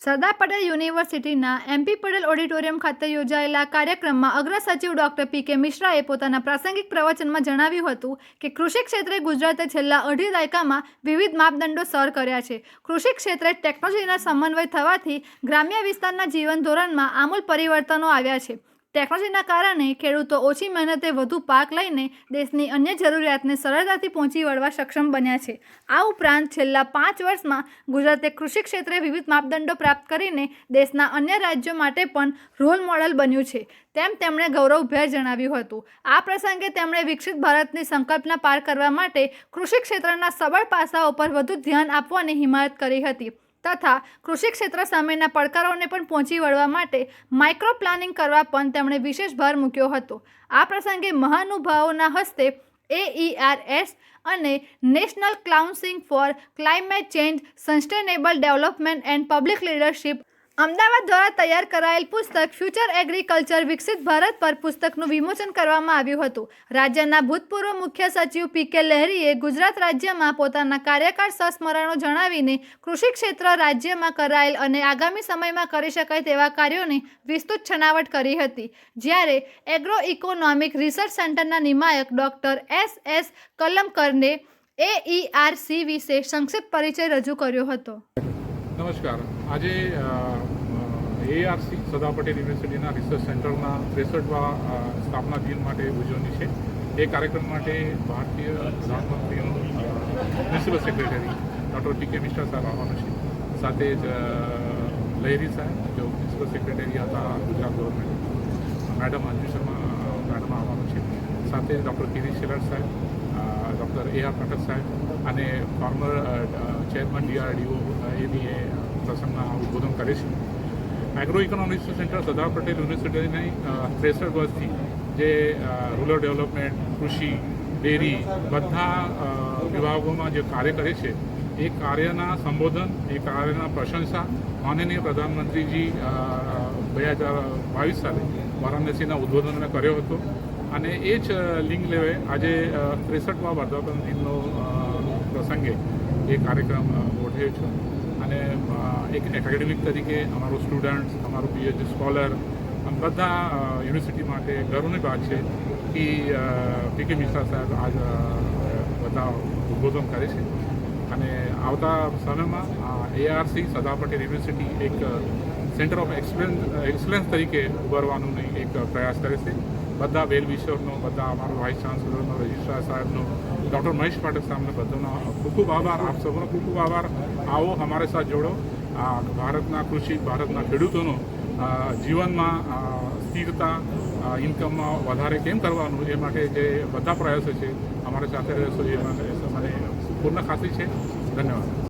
સરદાર પટેલ યુનિવર્સિટીના MP Patel auditorium ખાતે યોજાયેલા કાર્યક્રમમાં અગ્ર સચિવ ડોક્ટર પી.કે. મિશ્રાએ પોતાના પ્રાસંગિક પ્રવચનમાં જણાવ્યું હતું કે કૃષિ ક્ષેત્રે ગુજરાતે છેલ્લા અઢી દાયકામાં વિવિધ માપદંડો સર કર્યા છે. કૃષિ ક્ષેત્રે ટેકનોલોજીના સમન્વય થવાથી ગ્રામ્ય વિસ્તારના જીવન ધોરણમાં આમૂલ પરિવર્તનો આવ્યા છે. ટેકનોલોજીના કારણે ખેડૂતો ઓછી મહેનતે વધુ પાક લઈને દેશની અન્ય જરૂરિયાતને સરળતાથી પહોંચી વળવા સક્ષમ બન્યા છે. આ ઉપરાંત છેલ્લા 5 વર્ષમાં ગુજરાતે કૃષિ ક્ષેત્રે વિવિધ માપદંડો પ્રાપ્ત કરીને દેશના અન્ય રાજ્યો માટે પણ રોલ મોડલ બન્યું છે તેમ તેમણે ગૌરવભેર જણાવ્યું હતું. આ પ્રસંગે તેમણે વિકસિત ભારતની સંકલ્પના પાર કરવા માટે કૃષિ ક્ષેત્રના સબળ પાસાઓ પર વધુ ધ્યાન આપવાની હિમાયત કરી હતી તથા કૃષિ ક્ષેત્ર સામેના પડકારોને પણ પહોંચી વળવા માટે માઇક્રો પ્લાનિંગ કરવા પણ તેમણે વિશેષ ભાર મૂક્યો હતો. આ પ્રસંગે મહાનુભાવોના હસ્તે AERS અને national council four climate change sustainable development and public leadership Ahmedabad દ્વારા તૈયાર કરાયેલ પુસ્તક ફ્યુચર એગ્રીકલ્ચર વિકસિત ભારત પર પુસ્તકનું વિમોચન કરવામાં આવ્યું હતું. રાજ્યના ભૂતપૂર્વ મુખ્ય સચિવ પી.કે. લહેરીએ ગુજરાત રાજ્યમાં પોતાના કાર્યકાળ સંસ્મરણો જણાવીને કૃષિ ક્ષેત્ર રાજ્યમાં કરાયેલ અને આગામી સમયમાં કરી શકાય તેવા કાર્યોની વિસ્તૃત છણાવટ કરી હતી. જ્યારે એગ્રો ઇકોનોમિક રિસર્ચ સેન્ટરના નિયામક ડોક્ટર S.S. કલમકરને AERC વિશે સંક્ષિપ્ત પરિચય રજૂ કર્યો હતો. નમસ્કાર. આજે AERC સરદાર પટેલ યુનિવર્સિટીના રિસર્ચ સેન્ટરના 63વા સ્થાપના દિન માટે ઉજવણી છે. એ કાર્યક્રમ માટે ભારતીય પ્રધાનમંત્રીનું મ્યુનિસિપલ સેક્રેટરી ડૉક્ટર પી.કે. મિશ્રા સાહેબ આવવાનું છે. સાથે જ લહેરી સાહેબ જો મ્યુનિસિપલ સેક્રેટરી હતા Gujarat government, madam Anju Sharma madam આવવાનું છે. સાથે ડૉક્ટર કિરીટ શેલાર સાહેબ, ડૉક્ટર A.R. પાઠક સાહેબ અને ફોર્મર ચેરમેન DRDO એ બી એ પ્રસંગના ઉદ્બોધન કરે છે. Agro economics centre Sardar Patel યુનિવર્સિટીની 63 વર્ષથી જે રૂરલ ડેવલપમેન્ટ, કૃષિ, ડેરી બધા વિભાગોમાં જે કાર્ય કરે છે એ કાર્યના સંબોધન, એ કાર્યના પ્રશંસા માનનીય પ્રધાનમંત્રીજી 2022 સાલે વારાણસીના ઉદ્બોધનને કર્યો હતો. અને એ જ લિંક લેવે આજે 63મા વર્ધાપન દિનનો પ્રસંગે એ કાર્યક્રમ ગોઠવ્યો છે. અને એક એકેડેમિક તરીકે અમારું સ્ટુડન્ટ, અમારું PhD સ્કોલર બધા યુનિવર્સિટી માટે ગર્વની વાત છે કે પી.કે. મિશ્રા સાહેબ આજ બધા ઉદ્બોધન કરે છે. અને આવતા સમયમાં AERC સરદાર પટેલ યુનિવર્સિટી એક સેન્ટર ઓફ એક્સલન્સ તરીકે ઉભરવાનું એક પ્રયાસ કરે છે. બધા વેલ વિશરનો, બધા અમારો વાઇસ ચાન્સલરનો, રજિસ્ટ્રાર સાહેબનો, ડૉક્ટર મહેશ પાઠક સાહેબનો બધાનો ખૂબ ખૂબ આભાર. આપ સૌનો ખૂબ ખૂબ આભાર. આવો અમારે સાથે જોડો. ભારતના કૃષિ, ભારતના ખેડૂતોનો જીવનમાં સ્થિરતા, ઇન્કમમાં વધારે કેમ કરવાનું એ માટે જે બધા પ્રયાસો છે અમારી સાથે રહેશો એ મને પૂર્ણ ખાતરી છે. ધન્યવાદ.